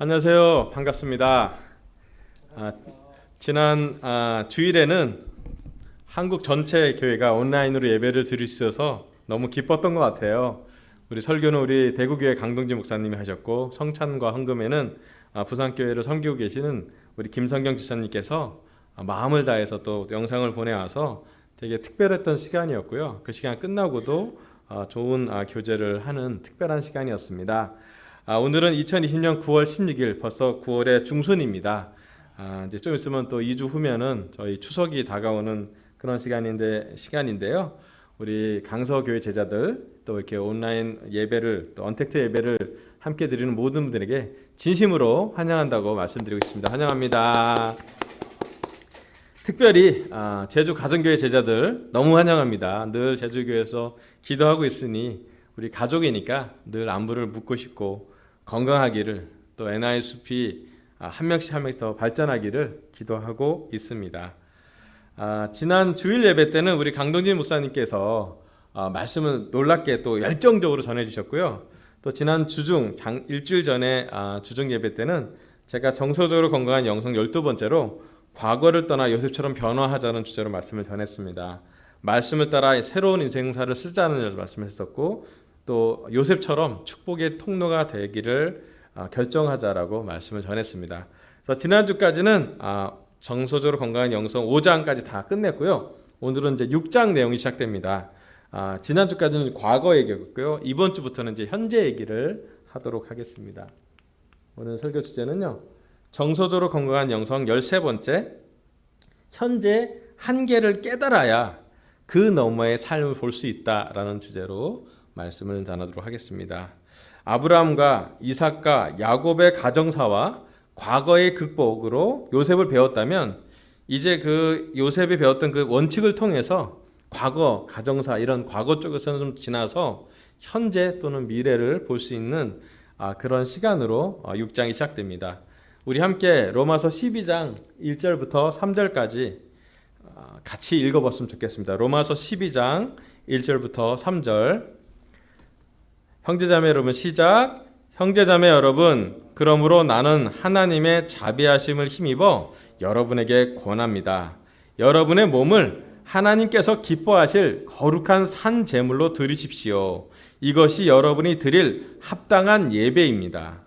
안녕하세요. 반갑습니다. 지난 주일에는 한국 전체 교회가 온라인으로 예배를 드릴 수 있어서 너무 기뻤던 것 같아요. 우리 설교는 우리 대구교회 강동진 목사님이 하셨고, 성찬과 헌금에는 부산교회를 섬기고 계시는 우리 김성경 지사님께서 마음을 다해서 또 영상을 보내와서 되게 특별했던 시간이었고요. 그 시간 끝나고도 좋은 교제를 하는 특별한 시간이었습니다. 오늘은 2020년 9월 16일, 벌써 9월의 중순입니다. 이제 좀 있으면 또 2주 후면은 저희 추석이 다가오는 그런 시간인데요. 우리 강서교회 제자들, 또 이렇게 온라인 예배를, 또 언택트 예배를 함께 드리는 모든 분들에게 진심으로 환영한다고 말씀드리고 있습니다. 환영합니다. 특별히 제주 가정교회 제자들 너무 환영합니다. 늘 제주교회에서 기도하고 있으니 우리 가족이니까 늘 안부를 묻고 싶고, 건강하기를, 또 NISP 한 명씩 더 발전하기를 기도하고 있습니다. 지난 주일 예배 때는 우리 강동진 목사님께서 말씀을 놀랍게 또 열정적으로 전해주셨고요. 또 지난 일주일 전에 주중 예배 때는 제가 정서적으로 건강한 영성 12번째로 과거를 떠나 요셉처럼 변화하자는 주제로 말씀을 전했습니다. 말씀을 따라 새로운 인생사를 쓰자는 말씀했었고, 또 요셉처럼 축복의 통로가 되기를 결정하자라고 말씀을 전했습니다. 그래서 지난주까지는 정서적으로 건강한 영성 5장까지 다 끝냈고요. 오늘은 이제 6장 내용이 시작됩니다. 지난주까지는 과거 얘기였고요. 이번 주부터는 이제 현재 얘기를 하도록 하겠습니다. 오늘 설교 주제는요, 정서적으로 건강한 영성 13번째, 현재 한계를 깨달아야 그 너머의 삶을 볼 수 있다라는 주제로 말씀을 나누도록 하겠습니다. 아브라함과 이삭과 야곱의 가정사와 과거의 극복으로 요셉을 배웠다면, 이제 그 요셉이 배웠던 그 원칙을 통해서 과거, 가정사 이런 과거 쪽에서는 좀 지나서 현재 또는 미래를 볼 수 있는 그런 시간으로 6장이 시작됩니다. 우리 함께 로마서 12장 1절부터 3절까지 같이 읽어봤으면 좋겠습니다. 로마서 12장 1절부터 3절. 형제자매 여러분, 시작. 형제자매 여러분, 그러므로 나는 하나님의 자비하심을 힘입어 여러분에게 권합니다. 여러분의 몸을 하나님께서 기뻐하실 거룩한 산 제물로 드리십시오. 이것이 여러분이 드릴 합당한 예배입니다.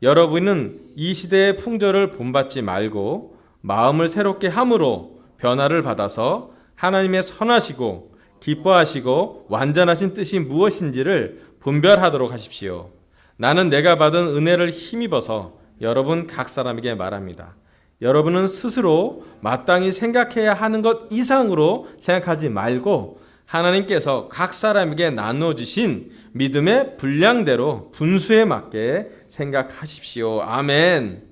여러분은 이 시대의 풍조를 본받지 말고 마음을 새롭게 함으로 변화를 받아서 하나님의 선하시고 기뻐하시고 완전하신 뜻이 무엇인지를 분별하도록 하십시오. 나는 내가 받은 은혜를 힘입어서 여러분 각 사람에게 말합니다. 여러분은 스스로 마땅히 생각해야 하는 것 이상으로 생각하지 말고 하나님께서 각 사람에게 나누어 주신 믿음의 분량대로 분수에 맞게 생각하십시오. 아멘.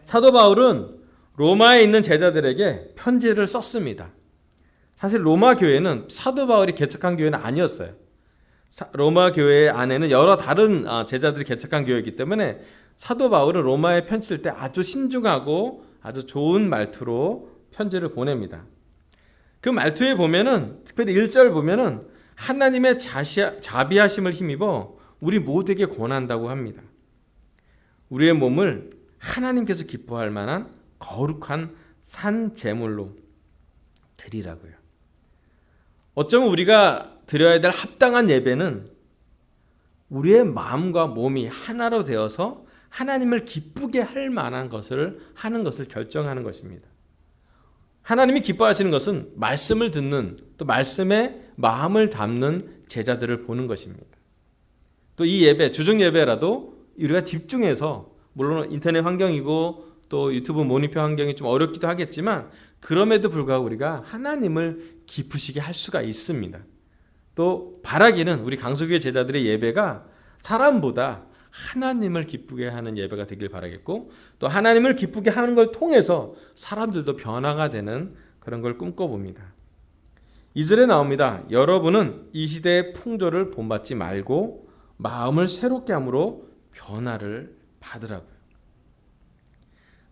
사도 바울은 로마에 있는 제자들에게 편지를 썼습니다. 사실 로마 교회는 사도 바울이 개척한 교회는 아니었어요. 로마 교회 안에는 여러 다른 제자들이 개척한 교회이기 때문에 사도 바울은 로마에 편지 쓸 때 아주 신중하고 아주 좋은 말투로 편지를 보냅니다. 그 말투에 보면은, 특별히 1절 보면은 하나님의 자비하심을 힘입어 우리 모두에게 권한다고 합니다. 우리의 몸을 하나님께서 기뻐할 만한 거룩한 산 제물로 드리라고요. 어쩌면 우리가 드려야 될 합당한 예배는 우리의 마음과 몸이 하나로 되어서 하나님을 기쁘게 할 만한 것을 하는 것을 결정하는 것입니다. 하나님이 기뻐하시는 것은 말씀을 듣는, 또 말씀에 마음을 담는 제자들을 보는 것입니다. 또 이 예배, 주중 예배라도 우리가 집중해서, 물론 인터넷 환경이고 또 유튜브 모니터 환경이 좀 어렵기도 하겠지만, 그럼에도 불구하고 우리가 하나님을 기쁘시게 할 수가 있습니다. 또 바라기는 우리 강서교회 제자들의 예배가 사람보다 하나님을 기쁘게 하는 예배가 되길 바라겠고, 또 하나님을 기쁘게 하는 걸 통해서 사람들도 변화가 되는 그런 걸 꿈꿔봅니다. 2절에 나옵니다. 여러분은 이 시대의 풍조를 본받지 말고 마음을 새롭게 함으로 변화를 받으라고요.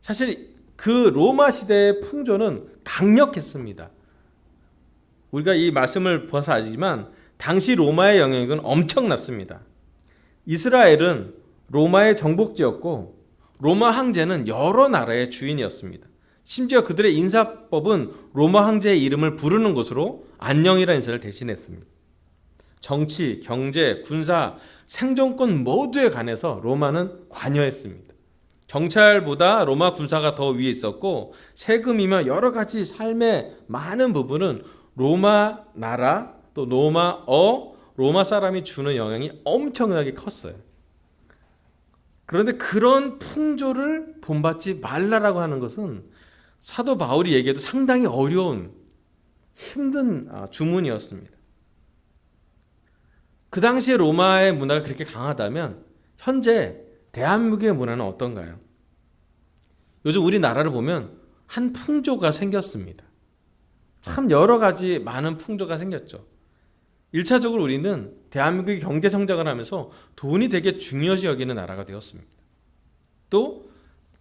사실 그 로마 시대의 풍조는 강력했습니다. 우리가 이 말씀을 봐서 알지만 당시 로마의 영향력은 엄청났습니다. 이스라엘은 로마의 정복지였고 로마 황제는 여러 나라의 주인이었습니다. 심지어 그들의 인사법은 로마 황제의 이름을 부르는 것으로 안녕이라는 인사를 대신했습니다. 정치, 경제, 군사, 생존권 모두에 관해서 로마는 관여했습니다. 경찰보다 로마 군사가 더 위에 있었고, 세금이며 여러 가지 삶의 많은 부분은 로마 나라 또 로마 사람이 주는 영향이 엄청나게 컸어요. 그런데 그런 풍조를 본받지 말라라고 하는 것은 사도 바울이 얘기해도 상당히 어려운 힘든 주문이었습니다. 그 당시에 로마의 문화가 그렇게 강하다면 현재 대한민국의 문화는 어떤가요? 요즘 우리나라를 보면 한 풍조가 생겼습니다. 참 여러 가지 많은 풍조가 생겼죠. 1차적으로 우리는 대한민국이 경제 성장을 하면서 돈이 되게 중요시 여기는 나라가 되었습니다. 또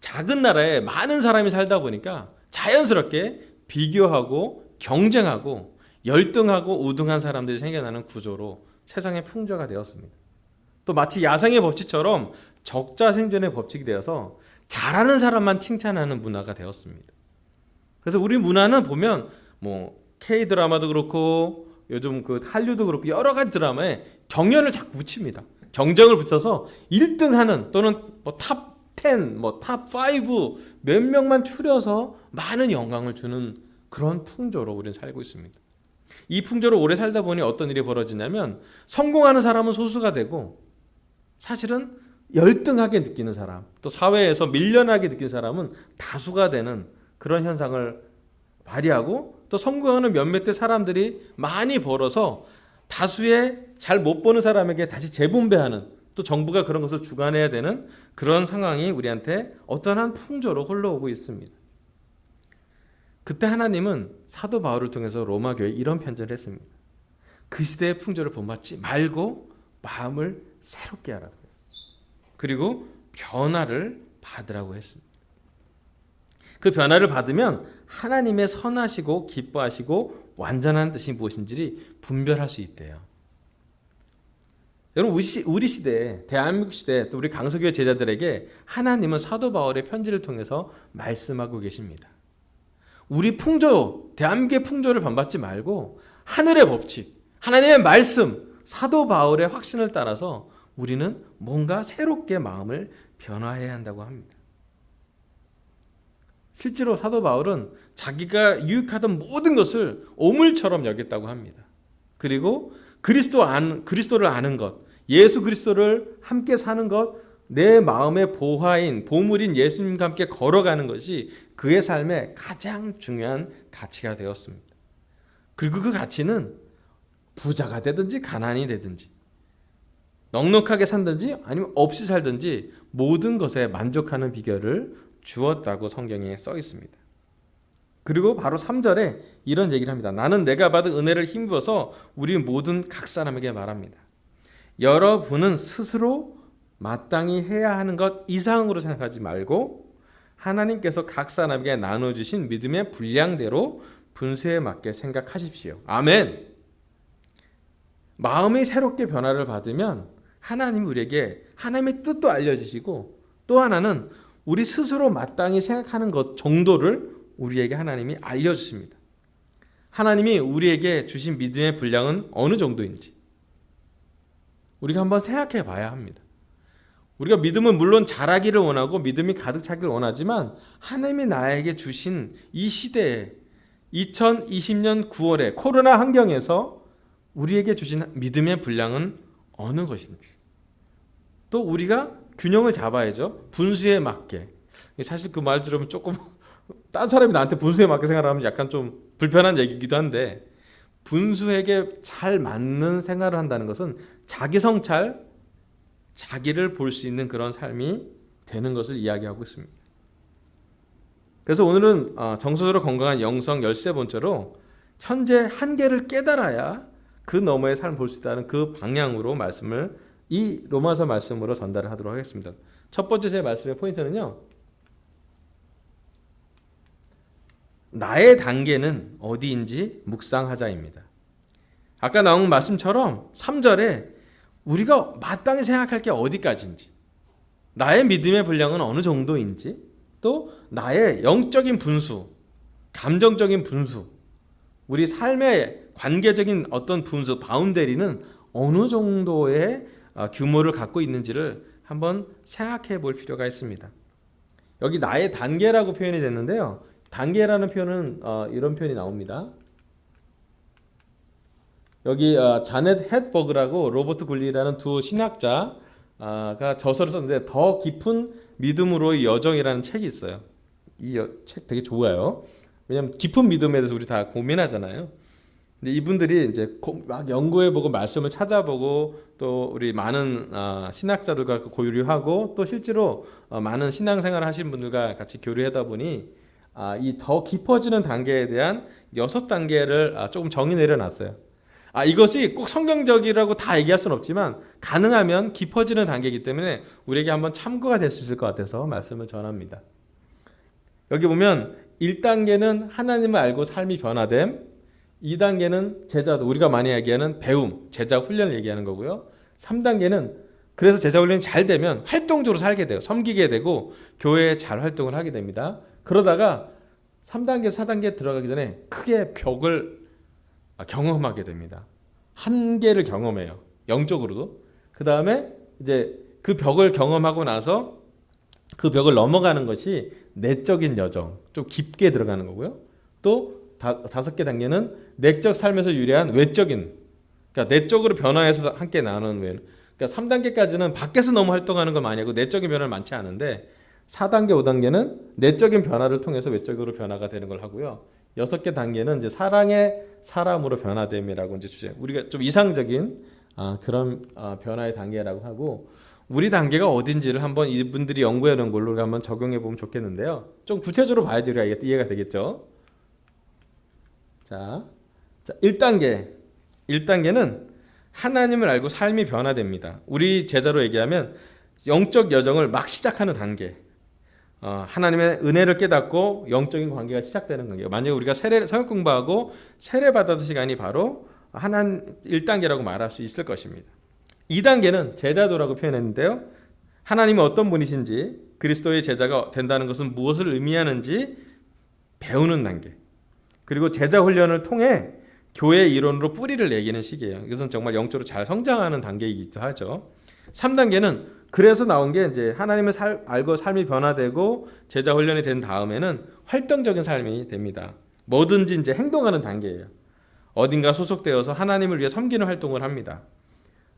작은 나라에 많은 사람이 살다 보니까 자연스럽게 비교하고 경쟁하고 열등하고 우등한 사람들이 생겨나는 구조로 세상의 풍조가 되었습니다. 또 마치 야생의 법칙처럼 적자 생존의 법칙이 되어서 잘하는 사람만 칭찬하는 문화가 되었습니다. 그래서 우리 문화는 보면 K-드라마도 그렇고 요즘 그 한류도 그렇고 여러 가지 드라마에 경연을 자꾸 붙입니다. 경쟁을 붙여서 1등하는 또는 탑 10, 탑 5 몇 명만 추려서 많은 영광을 주는 그런 풍조로 우리는 살고 있습니다. 이 풍조로 오래 살다 보니 어떤 일이 벌어지냐면 성공하는 사람은 소수가 되고 사실은 열등하게 느끼는 사람, 또 사회에서 밀려나게 느끼는 사람은 다수가 되는 그런 현상을 발휘하고, 또 성공하는 몇몇의 사람들이 많이 벌어서 다수의 잘 못 버는 사람에게 다시 재분배하는, 또 정부가 그런 것을 주관해야 되는 그런 상황이 우리한테 어떠한 풍조로 흘러오고 있습니다. 그때 하나님은 사도 바울을 통해서 로마 교회에 이런 편지를 했습니다. 그 시대의 풍조를 본받지 말고 마음을 새롭게 하라고요. 그리고 변화를 받으라고 했습니다. 그 변화를 받으면 하나님의 선하시고 기뻐하시고 완전한 뜻이 무엇인지 분별할 수 있대요. 여러분, 우리 시대, 대한민국 시대, 또 우리 강서교회 제자들에게 하나님은 사도 바울의 편지를 통해서 말씀하고 계십니다. 우리 풍조, 대한민국의 풍조를 반받지 말고 하늘의 법칙, 하나님의 말씀, 사도 바울의 확신을 따라서 우리는 뭔가 새롭게 마음을 변화해야 한다고 합니다. 실제로 사도 바울은 자기가 유익하던 모든 것을 오물처럼 여겼다고 합니다. 그리고 그리스도를 아는 것, 예수 그리스도를 함께 사는 것, 내 마음의 보물인 예수님과 함께 걸어가는 것이 그의 삶의 가장 중요한 가치가 되었습니다. 그리고 그 가치는 부자가 되든지 가난이 되든지, 넉넉하게 살든지 아니면 없이 살든지 모든 것에 만족하는 비결을 주었다고 성경에 써 있습니다. 그리고 바로 3절에 이런 얘기를 합니다. 나는 내가 받은 은혜를 힘입어서 우리 모든 각 사람에게 말합니다. 여러분은 스스로 마땅히 해야 하는 것 이상으로 생각하지 말고 하나님께서 각 사람에게 나눠주신 믿음의 분량대로 분수에 맞게 생각하십시오. 아멘. 마음이 새롭게 변화를 받으면 하나님이 우리에게 하나님의 뜻도 알려주시고, 또 하나는 우리 스스로 마땅히 생각하는 것 정도를 우리에게 하나님이 알려주십니다. 하나님이 우리에게 주신 믿음의 분량은 어느 정도인지 우리가 한번 생각해 봐야 합니다. 우리가 믿음은 물론 자라기를 원하고 믿음이 가득 차기를 원하지만 하나님이 나에게 주신 이 시대에 2020년 9월에 코로나 환경에서 우리에게 주신 믿음의 분량은 어느 것인지, 또 우리가 균형을 잡아야죠. 분수에 맞게. 사실 그 말 들으면 조금 딴 사람이 나한테 분수에 맞게 생활하면 약간 좀 불편한 얘기이기도 한데, 분수에게 잘 맞는 생활을 한다는 것은 자기 성찰, 자기를 볼 수 있는 그런 삶이 되는 것을 이야기하고 있습니다. 그래서 오늘은 정서적으로 건강한 영성 열세 번째로 현재 한계를 깨달아야 그 너머의 삶을 볼 수 있다는 그 방향으로 말씀을 이 로마서 말씀으로 전달을 하도록 하겠습니다. 첫 번째 제 말씀의 포인트는요, 나의 단계는 어디인지 묵상하자입니다. 아까 나온 말씀처럼 3절에 우리가 마땅히 생각할 게 어디까지인지, 나의 믿음의 분량은 어느 정도인지, 또 나의 영적인 분수, 감정적인 분수, 우리 삶의 관계적인 어떤 분수, 바운더리는 어느 정도의 규모를 갖고 있는지를 한번 생각해 볼 필요가 있습니다. 여기 나의 단계라고 표현이 됐는데요. 단계라는 표현은 이런 표현이 나옵니다. 여기 자넷 헷버그라고 로버트 굴리라는 두 신학자가 저서를 썼는데 더 깊은 믿음으로의 여정이라는 책이 있어요. 이 책 되게 좋아요. 왜냐하면 깊은 믿음에 대해서 우리 다 고민하잖아요. 근데 이분들이 이제 막 연구해보고 말씀을 찾아보고 또 우리 많은 신학자들과 교류하고 또 실제로 많은 신앙생활을 하신 분들과 같이 교류하다 보니 이 더 깊어지는 단계에 대한 6단계를 조금 정의 내려놨어요. 이것이 꼭 성경적이라고 다 얘기할 수는 없지만 가능하면 깊어지는 단계이기 때문에 우리에게 한번 참고가 될 수 있을 것 같아서 말씀을 전합니다. 여기 보면 1단계는 하나님을 알고 삶이 변화됨, 2단계는 제자도 우리가 많이 얘기하는 배움, 제자 훈련을 얘기하는 거고요. 3단계는 그래서 제자 훈련이 잘 되면 활동적으로 살게 돼요. 섬기게 되고 교회에 잘 활동을 하게 됩니다. 그러다가 3단계, 4단계 들어가기 전에 크게 벽을 경험하게 됩니다. 한계를 경험해요. 영적으로도. 그 다음에 이제 그 벽을 경험하고 나서 그 벽을 넘어가는 것이 내적인 여정, 좀 깊게 들어가는 거고요. 또 5개 단계는 내적 삶에서 유래한 외적인, 그러니까 내적으로 변화해서 함께 나누는 외. 그러니까 3단계까지는 밖에서 너무 활동하는 거 많이 하고 내적인 변화는 많지 않은데 4단계, 5단계는 내적인 변화를 통해서 외적으로 변화가 되는 걸 하고요. 6개 단계는 이제 사랑의 사람으로 변화됨이라고 이제 주제. 우리가 좀 이상적인 그런 변화의 단계라고 하고 우리 단계가 어딘지를 한번 이분들이 연구해 놓은 걸로 한번 적용해 보면 좋겠는데요. 좀 구체적으로 봐야지 우리가 이해가 되겠죠. 자, 1단계. 1단계는 하나님을 알고 삶이 변화됩니다. 우리 제자로 얘기하면 영적 여정을 막 시작하는 단계. 하나님의 은혜를 깨닫고 영적인 관계가 시작되는 거예요. 만약에 우리가 성역 공부하고 세례 받았던 시간이 바로 1단계라고 말할 수 있을 것입니다. 2단계는 제자도라고 표현했는데요. 하나님이 어떤 분이신지, 그리스도의 제자가 된다는 것은 무엇을 의미하는지 배우는 단계. 그리고 제자 훈련을 통해 교회 이론으로 뿌리를 내기는 시기예요. 이것은 정말 영적으로 잘 성장하는 단계이기도 하죠. 3단계는 그래서 나온 게 이제 하나님을 알고 삶이 변화되고 제자 훈련이 된 다음에는 활동적인 삶이 됩니다. 뭐든지 이제 행동하는 단계예요. 어딘가 소속되어서 하나님을 위해 섬기는 활동을 합니다.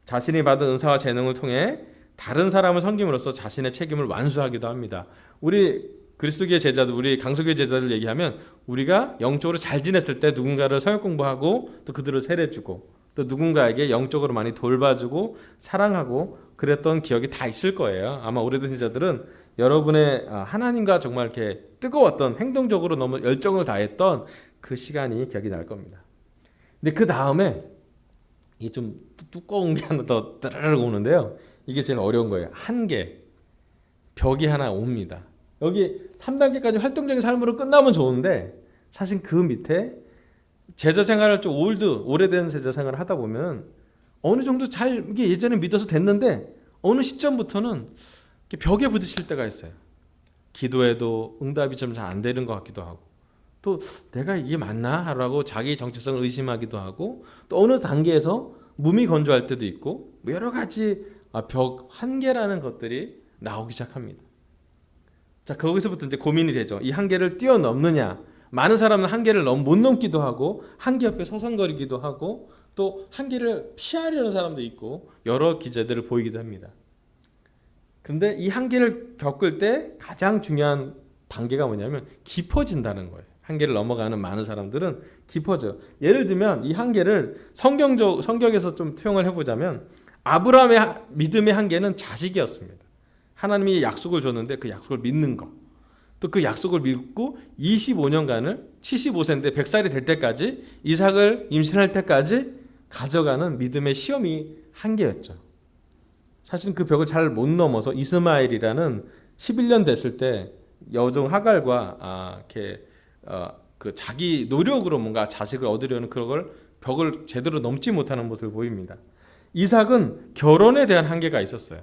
자신이 받은 은사와 재능을 통해 다른 사람을 섬김으로써 자신의 책임을 완수하기도 합니다. 우리 그리스도교의 제자들, 우리 강서교회 제자들 얘기하면 우리가 영적으로 잘 지냈을 때 누군가를 성역 공부하고 또 그들을 세례주고 또 누군가에게 영적으로 많이 돌봐주고 사랑하고 그랬던 기억이 다 있을 거예요. 아마 오래된 제자들은 여러분의 하나님과 정말 이렇게 뜨거웠던 행동적으로 너무 열정을 다했던 그 시간이 기억이 날 겁니다. 근데 그 다음에 이게 좀 두꺼운 게 하나 더 따르르 오는데요. 이게 제일 어려운 거예요. 한계, 벽이 하나 옵니다. 여기 3단계까지 활동적인 삶으로 끝나면 좋은데 사실 그 밑에 제자 생활을 좀 오래된 제자 생활을 하다 보면 어느 정도 잘 이게 예전에 믿어서 됐는데 어느 시점부터는 벽에 부딪힐 때가 있어요. 기도해도 응답이 좀 잘 안 되는 것 같기도 하고 또 내가 이게 맞나? 하라고 자기 정체성을 의심하기도 하고 또 어느 단계에서 몸이 건조할 때도 있고 여러 가지 벽, 한계라는 것들이 나오기 시작합니다. 자, 거기서부터 이제 고민이 되죠. 이 한계를 뛰어넘느냐? 많은 사람은 한계를 못 넘기도 하고 한계 옆에 서성거리기도 하고 또 한계를 피하려는 사람도 있고 여러 기제들을 보이기도 합니다. 그런데 이 한계를 겪을 때 가장 중요한 단계가 뭐냐면 깊어진다는 거예요. 한계를 넘어가는 많은 사람들은 깊어져요. 예를 들면 이 한계를 성경에서 좀 투영을 해보자면 아브라함의 믿음의 한계는 자식이었습니다. 하나님이 약속을 줬는데 그 약속을 믿는 거. 또 그 약속을 믿고 25년간을 75세인데 100살이 될 때까지 이삭을 임신할 때까지 가져가는 믿음의 시험이 한계였죠. 사실 그 벽을 잘 못 넘어서 이스마엘이라는 11년 됐을 때 여종 하갈과 그 자기 노력으로 뭔가 자식을 얻으려는 그걸 벽을 제대로 넘지 못하는 모습을 보입니다. 이삭은 결혼에 대한 한계가 있었어요.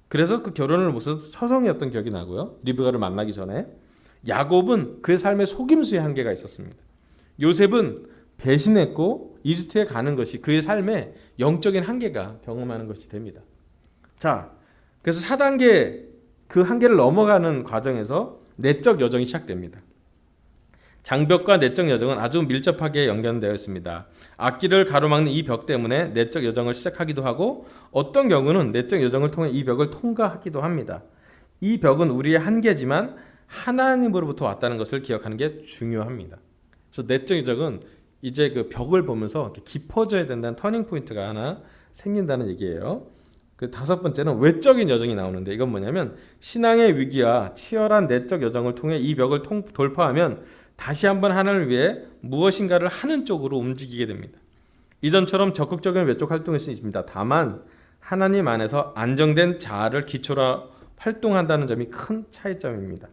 그래서 그 결혼을 못해서 서성이었던 기억이 나고요. 리브가를 만나기 전에. 야곱은 그의 삶에 속임수의 한계가 있었습니다. 요셉은 배신했고 이집트에 가는 것이 그의 삶에 영적인 한계가 경험하는 것이 됩니다. 자, 그래서 4단계 그 한계를 넘어가는 과정에서 내적 여정이 시작됩니다. 장벽과 내적 여정은 아주 밀접하게 연결되어 있습니다. 앞길을 가로막는 이 벽 때문에 내적 여정을 시작하기도 하고 어떤 경우는 내적 여정을 통해 이 벽을 통과하기도 합니다. 이 벽은 우리의 한계지만 하나님으로부터 왔다는 것을 기억하는 게 중요합니다. 그래서 내적 여정은 이제 그 벽을 보면서 깊어져야 된다는 터닝 포인트가 하나 생긴다는 얘기예요. 그 5번째는 외적인 여정이 나오는데 이건 뭐냐면 신앙의 위기와 치열한 내적 여정을 통해 이 벽을 돌파하면 다시 한번 하나님을 위해 무엇인가를 하는 쪽으로 움직이게 됩니다. 이전처럼 적극적인 외적 활동일 수 있습니다. 다만 하나님 안에서 안정된 자아를 기초로 활동한다는 점이 큰 차이점입니다.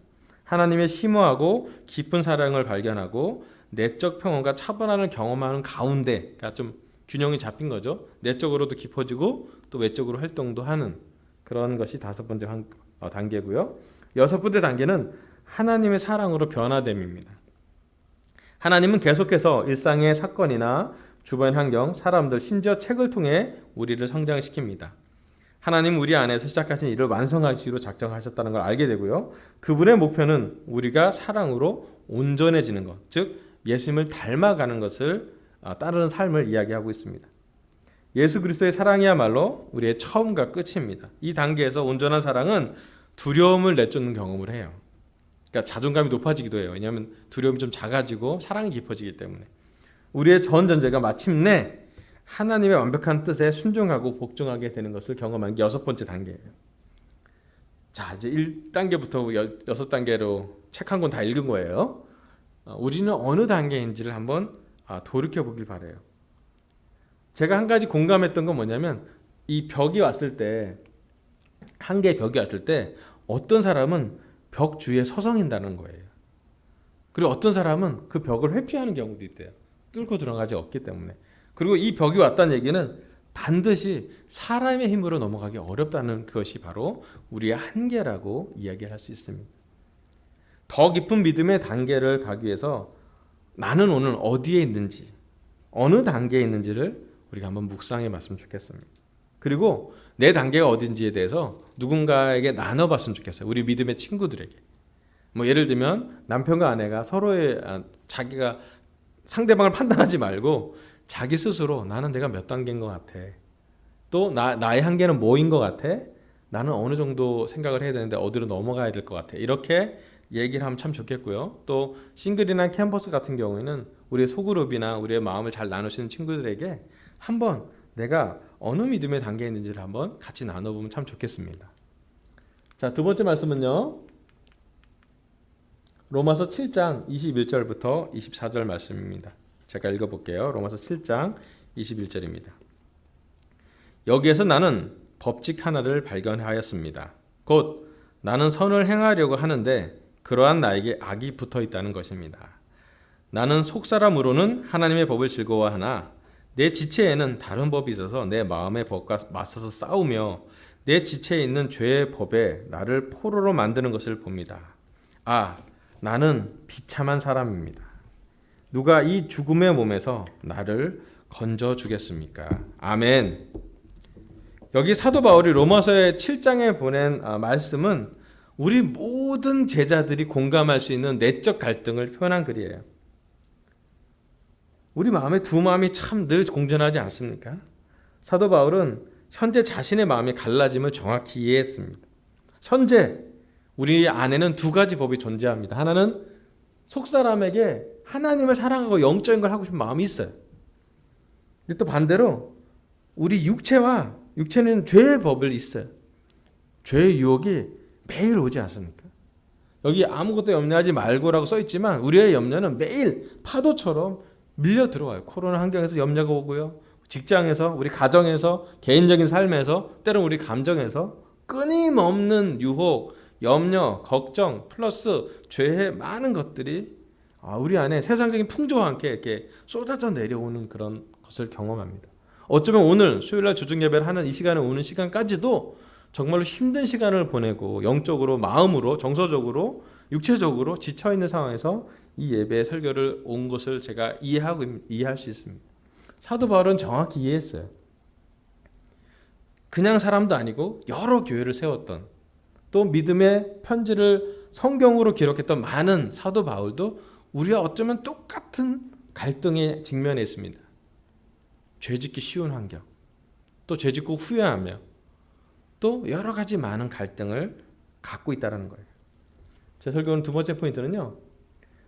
하나님의 심오하고 깊은 사랑을 발견하고 내적 평온과 차분함을 경험하는 가운데, 그러니까 좀 균형이 잡힌 거죠. 내적으로도 깊어지고 또 외적으로 활동도 하는 그런 것이 5번째 단계고요. 6번째 단계는 하나님의 사랑으로 변화됨입니다. 하나님은 계속해서 일상의 사건이나 주변 환경, 사람들, 심지어 책을 통해 우리를 성장시킵니다. 하나님은 우리 안에서 시작하신 일을 완성하시기로 작정하셨다는 걸 알게 되고요. 그분의 목표는 우리가 사랑으로 온전해지는 것, 즉 예수님을 닮아가는 것을 따르는 삶을 이야기하고 있습니다. 예수 그리스도의 사랑이야말로 우리의 처음과 끝입니다. 이 단계에서 온전한 사랑은 두려움을 내쫓는 경험을 해요. 그러니까 자존감이 높아지기도 해요. 왜냐하면 두려움이 좀 작아지고 사랑이 깊어지기 때문에. 우리의 전 전제가 마침내 하나님의 완벽한 뜻에 순종하고 복종하게 되는 것을 경험한 게 6번째 단계예요. 자, 이제 1단계부터 6단계로 책 한 권 다 읽은 거예요. 우리는 어느 단계인지를 한번 돌이켜 보길 바라요. 제가 한 가지 공감했던 건 뭐냐면 이 벽이 왔을 때, 한계의 벽이 왔을 때 어떤 사람은 벽 주위에 서성인다는 거예요. 그리고 어떤 사람은 그 벽을 회피하는 경우도 있대요. 뚫고 들어가지 없기 때문에. 그리고 이 벽이 왔다는 얘기는 반드시 사람의 힘으로 넘어가기 어렵다는 것이 바로 우리의 한계라고 이야기할 수 있습니다. 더 깊은 믿음의 단계를 가기 위해서 나는 오늘 어디에 있는지, 어느 단계에 있는지를 우리가 한번 묵상해 봤으면 좋겠습니다. 그리고 내 단계가 어딘지에 대해서 누군가에게 나눠봤으면 좋겠어요. 우리 믿음의 친구들에게. 뭐 예를 들면 남편과 아내가 서로의 자기가 상대방을 판단하지 말고 자기 스스로 나는 내가 몇 단계인 것 같아. 또 나의 한계는 뭐인 것 같아. 나는 어느 정도 생각을 해야 되는데 어디로 넘어가야 될 것 같아. 이렇게 얘기를 하면 참 좋겠고요. 또 싱글이나 캠퍼스 같은 경우에는 우리의 소그룹이나 우리의 마음을 잘 나누시는 친구들에게 한번 내가 어느 믿음의 단계에 있는지를 한번 같이 나눠보면 참 좋겠습니다. 자, 2번째 말씀은요. 로마서 7장 21절부터 24절 말씀입니다. 제가 읽어볼게요. 로마서 7장 21절입니다. 여기에서 나는 법칙 하나를 발견하였습니다. 곧 나는 선을 행하려고 하는데 그러한 나에게 악이 붙어 있다는 것입니다. 나는 속사람으로는 하나님의 법을 즐거워하나 내 지체에는 다른 법이 있어서 내 마음의 법과 맞서서 싸우며 내 지체에 있는 죄의 법에 나를 포로로 만드는 것을 봅니다. 나는 비참한 사람입니다. 누가 이 죽음의 몸에서 나를 건져주겠습니까? 아멘. 여기 사도 바울이 로마서의 7장에 보낸 말씀은 우리 모든 제자들이 공감할 수 있는 내적 갈등을 표현한 글이에요. 우리 마음에 두 마음이 참 늘 공존하지 않습니까? 사도 바울은 현재 자신의 마음의 갈라짐을 정확히 이해했습니다. 현재 우리 안에는 두 가지 법이 존재합니다. 하나는 속사람에게 하나님을 사랑하고 영적인 걸 하고 싶은 마음이 있어요. 근데 또 반대로 우리 육체는 죄의 법을 있어요. 죄의 유혹이 매일 오지 않습니까? 여기 아무것도 염려하지 말고라고 써있지만 우리의 염려는 매일 파도처럼 밀려 들어와요. 코로나 환경에서 염려가 오고요. 직장에서, 우리 가정에서, 개인적인 삶에서, 때로는 우리 감정에서 끊임없는 유혹, 염려, 걱정, 플러스 죄의 많은 것들이 우리 안에 세상적인 풍조와 함께 이렇게 쏟아져 내려오는 그런 것을 경험합니다. 어쩌면 오늘 수요일날 주중예배를 하는 이 시간에 오는 시간까지도 정말로 힘든 시간을 보내고 영적으로, 마음으로, 정서적으로, 육체적으로 지쳐있는 상황에서 이 예배 설교를 온 것을 제가 이해할 수 있습니다. 사도 바울은 정확히 이해했어요. 그냥 사람도 아니고 여러 교회를 세웠던, 또 믿음의 편지를 성경으로 기록했던 많은 사도 바울도 우리와 어쩌면 똑같은 갈등에 직면했습니다. 죄짓기 쉬운 환경, 또 죄짓고 후회하며, 또 여러 가지 많은 갈등을 갖고 있다는 거예요. 제 설교는 두 번째 포인트는요,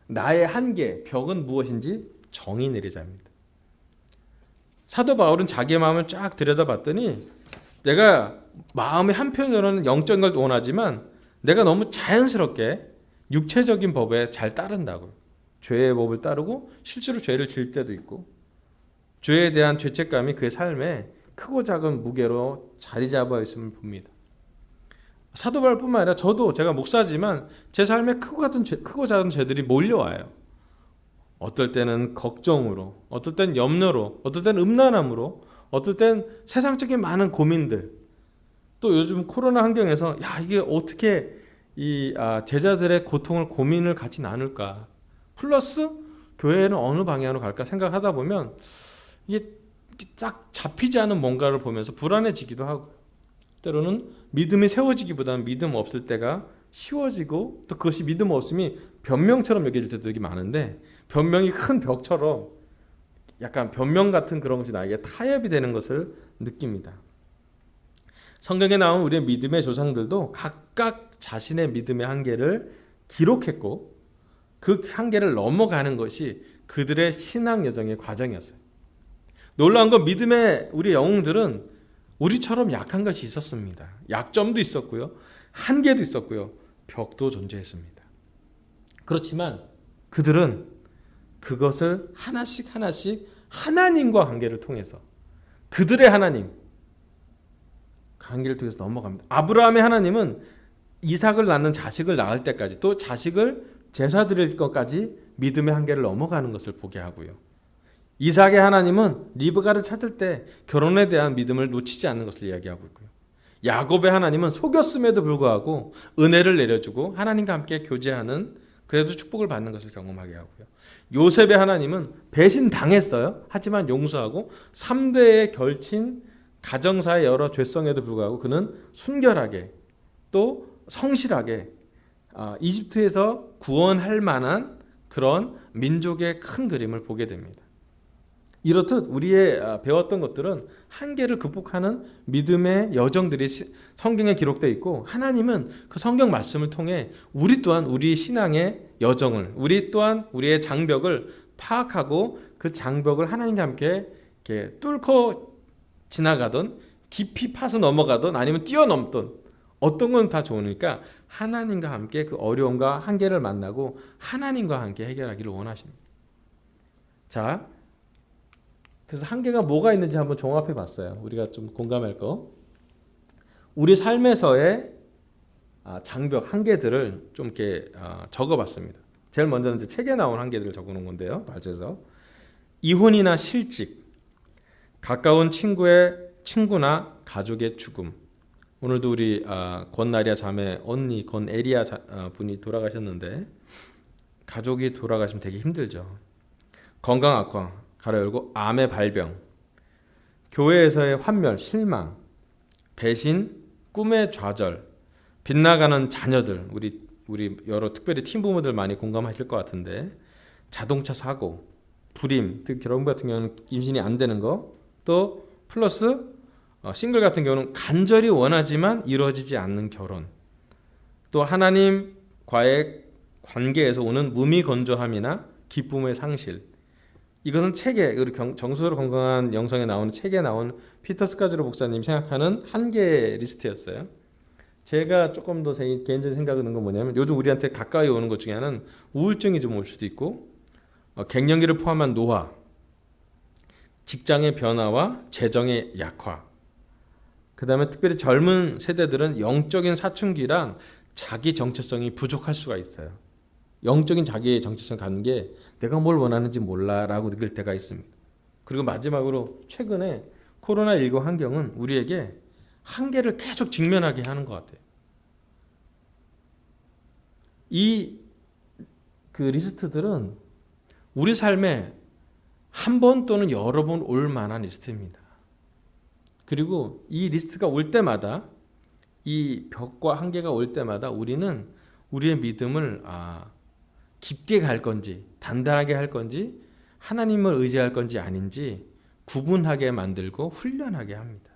나의 한계, 벽은 무엇인지 정의 내리자입니다. 사도 바울은 자기의 마음을 쫙 들여다봤더니 내가 마음의 한편으로는 영적인 걸 원하지만 내가 너무 자연스럽게 육체적인 법에 잘 따른다고요. 죄의 법을 따르고 실제로 죄를 지을 때도 있고, 죄에 대한 죄책감이 그의 삶에 크고 작은 무게로 자리 잡아 있음을 봅니다. 사도 바울뿐만 아니라 저도, 제가 목사지만 제 삶에 크고 작은 죄들이 몰려와요. 어떨 때는 걱정으로, 어떨 땐 염려로, 어떨 땐 음란함으로, 어떨 땐 세상적인 많은 고민들, 또 요즘 코로나 환경에서 이게 어떻게 제자들의 고통을, 고민을 같이 나눌까, 플러스 교회는 어느 방향으로 갈까 생각하다 보면 이게 딱 잡히지 않은 뭔가를 보면서 불안해지기도 하고, 때로는 믿음이 세워지기보다는 믿음 없을 때가 쉬워지고, 또 그것이 믿음 없음이 변명처럼 여겨질 때도 되게 많은데, 변명이 큰 벽처럼 약간 변명 같은 그런 것이 나에게 타협이 되는 것을 느낍니다. 성경에 나온 우리의 믿음의 조상들도 각각 자신의 믿음의 한계를 기록했고, 그 한계를 넘어가는 것이 그들의 신앙 여정의 과정이었어요. 놀라운 건 믿음의 우리 영웅들은 우리처럼 약한 것이 있었습니다. 약점도 있었고요, 한계도 있었고요, 벽도 존재했습니다. 그렇지만 그들은 그것을 하나씩 하나님과 관계를 통해서, 그들의 하나님 관계를 통해서 넘어갑니다. 아브라함의 하나님은 이삭을 낳는 자식을 낳을 때까지, 또 자식을 제사 드릴 것까지 믿음의 한계를 넘어가는 것을 보게 하고요, 이삭의 하나님은 리브가를 찾을 때 결혼에 대한 믿음을 놓치지 않는 것을 이야기하고 있고요, 야곱의 하나님은 속였음에도 불구하고 은혜를 내려주고 하나님과 함께 교제하는, 그래도 축복을 받는 것을 경험하게 하고요, 요셉의 하나님은 배신당했어요. 하지만 용서하고 3대에 걸친 가정사의 여러 죄성에도 불구하고 그는 순결하게, 또 성실하게 이집트에서 구원할 만한 그런 민족의 큰 그림을 보게 됩니다. 이렇듯 우리의 배웠던 것들은 한계를 극복하는 믿음의 여정들이 성경에 기록되어 있고, 하나님은 그 성경 말씀을 통해 우리 또한 우리 신앙의 여정을, 우리 또한 우리의 장벽을 파악하고 그 장벽을 하나님과 함께 이렇게 뚫고 지나가던, 깊이 파서 넘어가던, 아니면 뛰어넘던, 어떤 건 다 좋으니까 하나님과 함께 그 어려움과 한계를 만나고 하나님과 함께 해결하기를 원하십니다. 자, 그래서 한계가 뭐가 있는지 한번 종합해 봤어요. 우리가 좀 공감할 거. 우리 삶에서의 장벽, 한계들을 좀 이렇게 적어 봤습니다. 제일 먼저는 이제 책에 나온 한계들을 적어 놓은 건데요. 발제서. 이혼이나 실직, 가까운 친구나 가족의 죽음. 오늘도 우리 권나리아 자매 언니 권에리아 분이 돌아가셨는데, 가족이 돌아가시면 되게 힘들죠. 건강 악화, 가로 열고 암의 발병, 교회에서의 환멸, 실망, 배신, 꿈의 좌절, 빗나가는 자녀들, 우리 여러 특별히 팀부모들 많이 공감하실 것 같은데, 자동차 사고, 불임, 특히 결혼 같은 경우는 임신이 안 되는 거, 또 플러스 싱글 같은 경우는 간절히 원하지만 이루어지지 않는 결혼, 또 하나님과의 관계에서 오는 무미건조함이나 기쁨의 상실. 이것은 책에, 우리 정서로 건강한 영성에 나오는 책에 나온 피터 스카즈로 목사님 생각하는 한계 리스트였어요. 제가 조금 더 개인적인 생각을 넣은 건 뭐냐면, 요즘 우리한테 가까이 오는 것 중에 하나는 우울증이 좀 올 수도 있고, 갱년기를 포함한 노화, 직장의 변화와 재정의 약화, 그 다음에 특별히 젊은 세대들은 영적인 사춘기랑 자기 정체성이 부족할 수가 있어요. 영적인 자기의 정체성 갖는 게 내가 뭘 원하는지 몰라라고 느낄 때가 있습니다. 그리고 마지막으로 최근에 코로나19 환경은 우리에게 한계를 계속 직면하게 하는 것 같아요. 그 리스트들은 우리 삶에 한 번 또는 여러 번 올 만한 리스트입니다. 그리고 이 리스트가 올 때마다, 이 벽과 한계가 올 때마다 우리는 우리의 믿음을 깊게 갈 건지, 단단하게 할 건지, 하나님을 의지할 건지 아닌지 구분하게 만들고 훈련하게 합니다.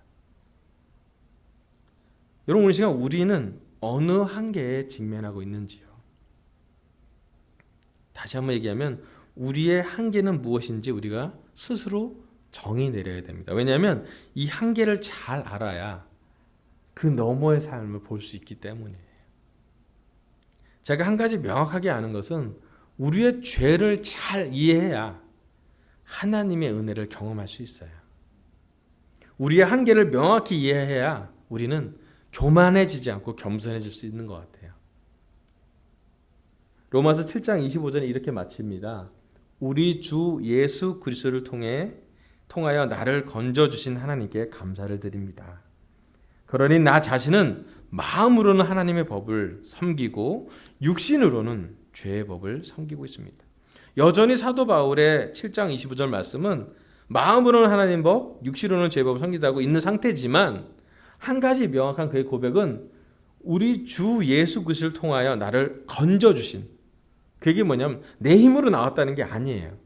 여러분, 오늘 시간 우리는 어느 한계에 직면하고 있는지요? 다시 한번 얘기하면 우리의 한계는 무엇인지 우리가 스스로 정의 내려야 됩니다. 왜냐하면 이 한계를 잘 알아야 그 너머의 삶을 볼 수 있기 때문이에요. 제가 한 가지 명확하게 아는 것은 우리의 죄를 잘 이해해야 하나님의 은혜를 경험할 수 있어요. 우리의 한계를 명확히 이해해야 우리는 교만해지지 않고 겸손해질 수 있는 것 같아요. 로마서 7장 25절에 이렇게 마칩니다. 우리 주 예수 그리스도를 통하여 나를 건져주신 하나님께 감사를 드립니다. 그러니 나 자신은 마음으로는 하나님의 법을 섬기고 육신으로는 죄의 법을 섬기고 있습니다. 여전히 사도 바울의 7장 25절 말씀은 마음으로는 하나님 법, 육신으로는 죄의 법을 섬기다고 있는 상태지만 한 가지 명확한 그의 고백은 우리 주 예수 그리스도를 통하여 나를 건져주신, 그게 뭐냐면 내 힘으로 나왔다는 게 아니에요.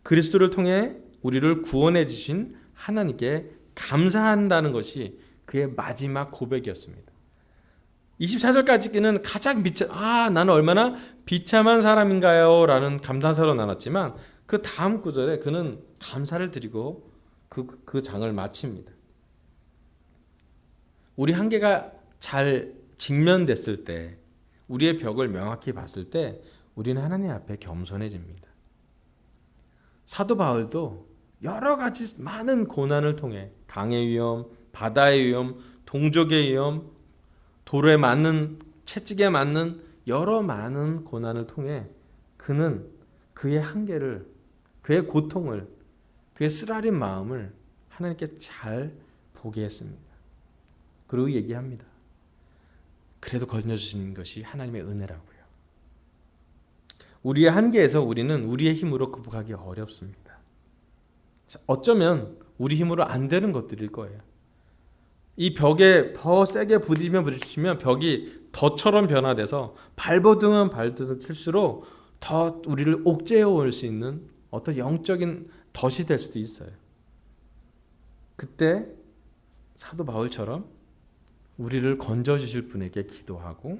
그리스도를 통해 우리를 구원해 주신 하나님께 감사한다는 것이 그의 마지막 고백이었습니다. 24절까지는 가장 나는 얼마나 비참한 사람인가요? 라는 감탄사로 나눴지만 그 다음 구절에 그는 감사를 드리고 그 장을 마칩니다. 우리 한계가 잘 직면됐을 때, 우리의 벽을 명확히 봤을 때 우리는 하나님 앞에 겸손해집니다. 사도 바울도 여러 가지 많은 고난을 통해 강의 위험, 바다의 위험, 동족의 위험, 돌에 맞는, 채찍에 맞는 여러 많은 고난을 통해 그는 그의 한계를, 그의 고통을, 그의 쓰라린 마음을 하나님께 잘 보게 했습니다. 그리고 얘기합니다. 그래도 건져주시는 것이 하나님의 은혜라고요. 우리의 한계에서 우리는 우리의 힘으로 극복하기 어렵습니다. 어쩌면 우리 힘으로 안 되는 것들일 거예요. 이 벽에 더 세게 부딪히면 벽이 덫처럼 변화돼서 발버둥은 발버둥 칠수록 더 우리를 옥죄어 올 수 있는 어떤 영적인 덫이 될 수도 있어요. 그때 사도 바울처럼 우리를 건져주실 분에게 기도하고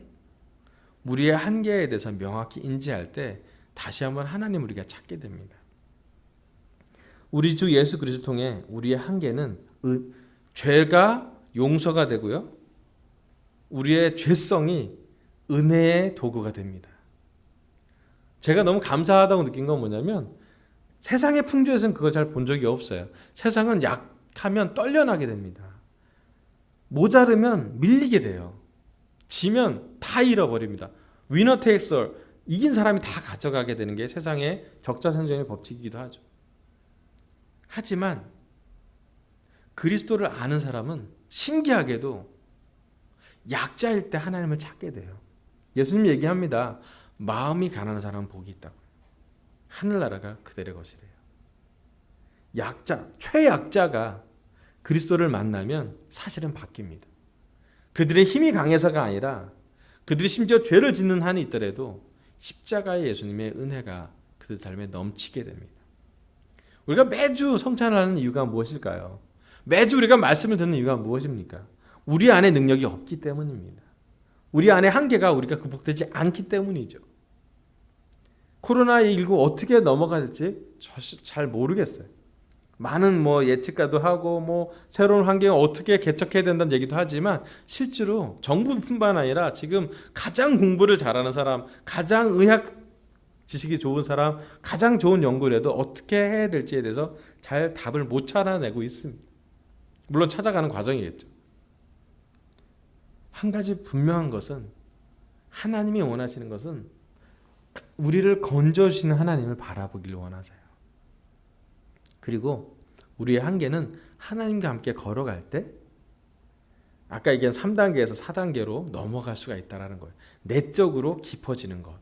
우리의 한계에 대해서 명확히 인지할 때 다시 한번 하나님을 우리가 찾게 됩니다. 우리 주 예수 그리스도를 통해 우리의 한계는 죄가 용서가 되고요, 우리의 죄성이 은혜의 도구가 됩니다. 제가 너무 감사하다고 느낀 건 뭐냐면 세상의 풍조에서는 그걸 잘 본 적이 없어요. 세상은 약하면 떨려나게 됩니다. 모자르면 밀리게 돼요. 지면 다 잃어버립니다. 위너 테이크스 올, 이긴 사람이 다 가져가게 되는 게 세상의 적자생존의 법칙이기도 하죠. 하지만 그리스도를 아는 사람은 신기하게도 약자일 때 하나님을 찾게 돼요. 예수님이 얘기합니다. 마음이 가난한 사람은 복이 있다고. 하늘나라가 그들의 것이래요. 최약자가 그리스도를 만나면 사실은 바뀝니다. 그들의 힘이 강해서가 아니라 그들이 심지어 죄를 짓는 한이 있더라도 십자가의 예수님의 은혜가 그들 삶에 넘치게 됩니다. 우리가 매주 성찬을 하는 이유가 무엇일까요? 매주 우리가 말씀을 듣는 이유가 무엇입니까? 우리 안에 능력이 없기 때문입니다. 우리 안에 한계가 우리가 극복되지 않기 때문이죠. 코로나19 어떻게 넘어갈지 잘 모르겠어요. 많은 예측가도 하고 새로운 환경을 어떻게 개척해야 된다는 얘기도 하지만 실제로 정부뿐만 아니라 지금 가장 공부를 잘하는 사람, 가장 의학 지식이 좋은 사람, 가장 좋은 연구를 해도 어떻게 해야 될지에 대해서 잘 답을 못 찾아내고 있습니다. 물론 찾아가는 과정이겠죠. 한 가지 분명한 것은 하나님이 원하시는 것은 우리를 건져주시는 하나님을 바라보기를 원하세요. 그리고 우리의 한계는 하나님과 함께 걸어갈 때 아까 얘기한 3단계에서 4단계로 넘어갈 수가 있다는 거예요. 내적으로 깊어지는 것.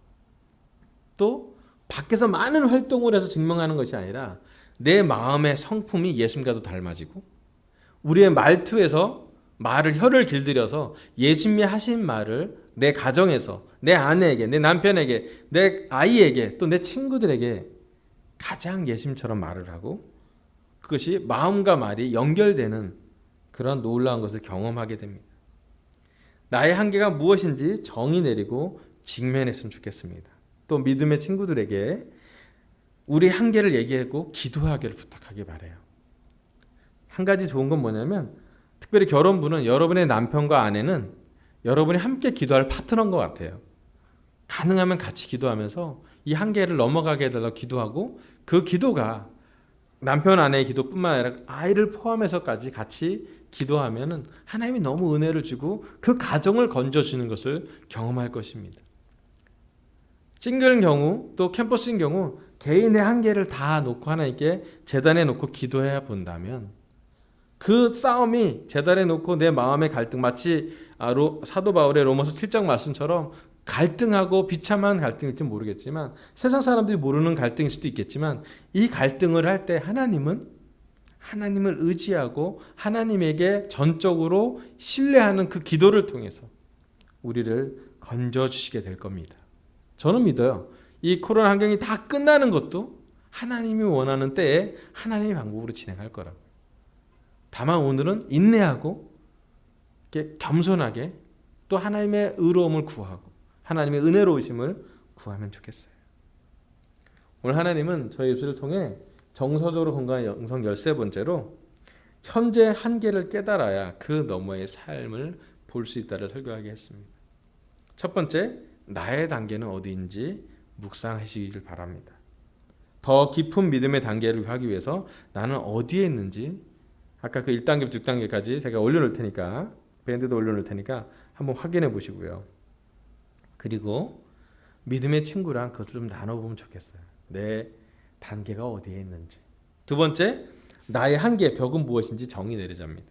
또 밖에서 많은 활동을 해서 증명하는 것이 아니라 내 마음의 성품이 예수님과도 닮아지고 우리의 말투에서 혀를 길들여서 예수님이 하신 말을 내 가정에서 내 아내에게, 내 남편에게, 내 아이에게 또 내 친구들에게 가장 예수님처럼 말을 하고 그것이 마음과 말이 연결되는 그런 놀라운 것을 경험하게 됩니다. 나의 한계가 무엇인지 정의 내리고 직면했으면 좋겠습니다. 또 믿음의 친구들에게 우리 한계를 얘기하고 기도하기를 부탁하기 바라요. 한 가지 좋은 건 뭐냐면 특별히 결혼부는 여러분의 남편과 아내는 여러분이 함께 기도할 파트너인 것 같아요. 가능하면 같이 기도하면서 이 한계를 넘어가게 해달라고 기도하고 그 기도가 남편 아내의 기도뿐만 아니라 아이를 포함해서까지 같이 기도하면은 하나님이 너무 은혜를 주고 그 가정을 건져주는 것을 경험할 것입니다. 싱글인 경우 또 캠퍼스인 경우 개인의 한계를 다 놓고 하나님께 제단에 놓고 기도해야 본다면 그 싸움이 제단에 놓고 내 마음의 갈등 마치 사도 바울의 로마서 7장 말씀처럼 갈등하고 비참한 갈등일지 모르겠지만 세상 사람들이 모르는 갈등일 수도 있겠지만 이 갈등을 할 때 하나님을 의지하고 하나님에게 전적으로 신뢰하는 그 기도를 통해서 우리를 건져주시게 될 겁니다. 저는 믿어요. 이 코로나 환경이 다 끝나는 것도 하나님이 원하는 때에 하나님의 방법으로 진행할 거라고. 다만 오늘은 인내하고 이렇게 겸손하게 또 하나님의 의로움을 구하고 하나님의 은혜로우심을 구하면 좋겠어요. 오늘 하나님은 저희 입술을 통해 정서적으로 건강한 영성 13번째로 현재 한계를 깨달아야 그 너머의 삶을 볼 수 있다를 설교하게 했습니다. 첫 번째, 나의 단계는 어디인지 묵상하시길 바랍니다. 더 깊은 믿음의 단계를 하기 위해서 나는 어디에 있는지 아까 그 1단계부터 6단계까지 제가 올려놓을 테니까 밴드도 올려놓을 테니까 한번 확인해 보시고요. 그리고 믿음의 친구랑 그것을 좀 나눠보면 좋겠어요. 내 단계가 어디에 있는지. 두 번째, 나의 한계, 벽은 무엇인지 정의 내리자입니다.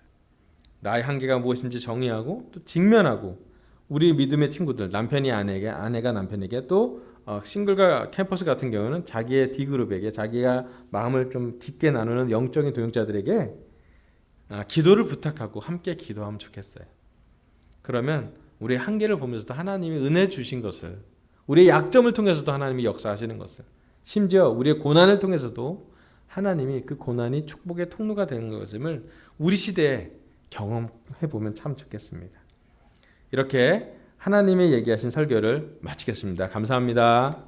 나의 한계가 무엇인지 정의하고 또 직면하고 우리 믿음의 친구들, 남편이 아내에게, 아내가 남편에게 또 싱글과 캠퍼스 같은 경우는 자기의 D그룹에게 자기가 마음을 좀 깊게 나누는 영적인 동역자들에게 기도를 부탁하고 함께 기도하면 좋겠어요. 그러면 우리의 한계를 보면서도 하나님이 은혜 주신 것을 우리의 약점을 통해서도 하나님이 역사하시는 것을 심지어 우리의 고난을 통해서도 하나님이 그 고난이 축복의 통로가 되는 것임을 우리 시대에 경험해 보면 참 좋겠습니다. 이렇게 하나님의 얘기하신 설교를 마치겠습니다. 감사합니다.